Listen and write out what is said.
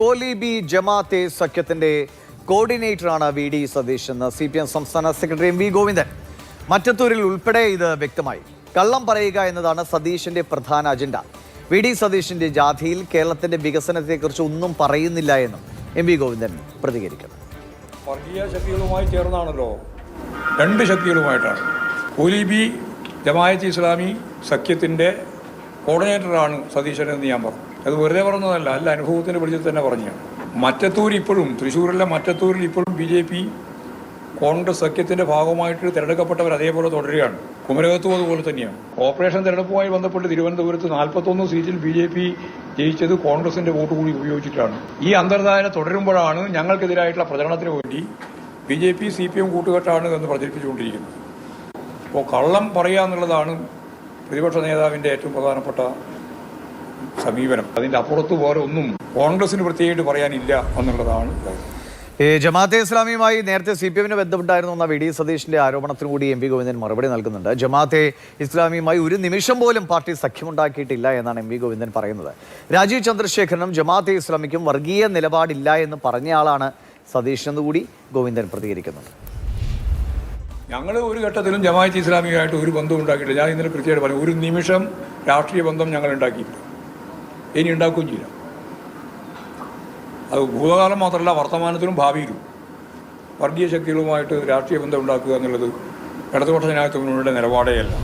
കോലീബി ജമാഅത്തെ സഖ്യത്തിന്റെ കോർഡിനേറ്ററാണ് V D Satheesh എന്ന് CPM സംസ്ഥാന സെക്രട്ടറി MV ഗോവിന്ദൻ. മറ്റത്തൂരിൽ ഉൾപ്പെടെ ഇത് വ്യക്തമായി. കള്ളം പറയുക എന്നതാണ് സതീശിന്റെ പ്രധാന അജണ്ട. വി ഡി സതീശിന്റെ ജാഥയിൽ കേരളത്തിന്റെ വികസനത്തെക്കുറിച്ച് ഒന്നും പറയുന്നില്ല എന്നും MV ഗോവിന്ദൻ പ്രതികരിക്കുന്നു. വർഗീയ ശക്തികളുമായി ചേർന്നാണല്ലോ, രണ്ട് ശക്തികളുമായിട്ടാണ്. കോലീബി ജമാഅത്തെ ഇസ്ലാമി സഖ്യത്തിൻ്റെ കോർഡിനേറ്ററാണ് സതീശൻ എന്ന് ഞാൻ പറഞ്ഞു. അത് വെറുതെ പറഞ്ഞതല്ല, അല്ല അനുഭവത്തിൻ്റെ വെളിച്ചത്തിൽ തന്നെ പറഞ്ഞാണ്. മറ്റത്തൂർ ഇപ്പോഴും, തൃശ്ശൂരിലെ മറ്റത്തൂരിൽ ഇപ്പോഴും BJP കോൺഗ്രസ് സഖ്യത്തിൻ്റെ ഭാഗമായിട്ട് തിരഞ്ഞെടുക്കപ്പെട്ടവർ അതേപോലെ തുടരുകയാണ്. കുമരകത്തും അതുപോലെ തന്നെയാണ്. കോർപ്പറേഷൻ തിരഞ്ഞെടുപ്പുമായി ബന്ധപ്പെട്ട് തിരുവനന്തപുരത്ത് 41 സീറ്റിൽ BJP ജയിച്ചത് കോൺഗ്രസിന്റെ വോട്ട് കൂടി ഉപയോഗിച്ചിട്ടാണ്. ഈ അന്തർധാര തുടരുമ്പോഴാണ് ഞങ്ങൾക്കെതിരായിട്ടുള്ള പ്രചരണത്തിന് വേണ്ടി BJP CPM കൂട്ടുകെട്ടാണ് എന്ന് പ്രചരിപ്പിച്ചുകൊണ്ടിരിക്കുന്നത്. അപ്പോൾ കള്ളം പറയുക എന്നുള്ളതാണ് പ്രതിപക്ഷ നേതാവിൻ്റെ ഏറ്റവും പ്രധാനപ്പെട്ട സമീപനം. അതിൻ്റെ അപ്പുറത്ത് വേറെ ഒന്നും കോൺഗ്രസിന് പ്രത്യേകിച്ച് പറയാനില്ല എന്നുള്ളതാണ്. ജമാഅത്തെ ഇസ്ലാമിയുമായി നേരത്തെ CPM ബന്ധപ്പെട്ടായിരുന്നു എന്ന വി ഡി സതീഷിന്റെ ആരോപണത്തിനു കൂടി MV ഗോവിന്ദൻ മറുപടി നൽകുന്നുണ്ട്. ജമാഅത്തെ ഇസ്ലാമിയുമായി ഒരു നിമിഷം പോലും പാർട്ടി സഖ്യമുണ്ടാക്കിയിട്ടില്ല എന്നാണ് MV ഗോവിന്ദൻ പറയുന്നത്. രാജീവ് ചന്ദ്രശേഖരനും ജമാഅത്തെ ഇസ്ലാമിക്കും വർഗീയ നിലപാടില്ല എന്ന് പറഞ്ഞയാളാണ് സതീഷ് എന്നുകൂടി ഗോവിന്ദൻ പ്രതികരിക്കുന്നുണ്ട്. ഞങ്ങൾ ഒരു ഘട്ടത്തിലും ജമാഅത്തെ ഇസ്ലാമിയുമായിട്ട് ഒരു ബന്ധവും ഉണ്ടാക്കിയിട്ടില്ല. ഞാൻ ഇന്നലെ കൃത്യമായിട്ട് പറഞ്ഞു, ഒരു നിമിഷം രാഷ്ട്രീയ ബന്ധം ഞങ്ങൾ ഉണ്ടാക്കിയിട്ടില്ല, ഇനി ഉണ്ടാക്കുകയും ചെയ്യില്ല. അത് ഭൂതകാലം മാത്രമല്ല, വർത്തമാനത്തിലും ഭാവിയിലും വർഗീയ ശക്തികളുമായിട്ട് രാഷ്ട്രീയ ബന്ധം ഉണ്ടാക്കുക എന്നുള്ളത് ഇടതുപക്ഷ ജനാധിപത്യ മുന്നണിയുടെ നിലപാടേ അല്ല.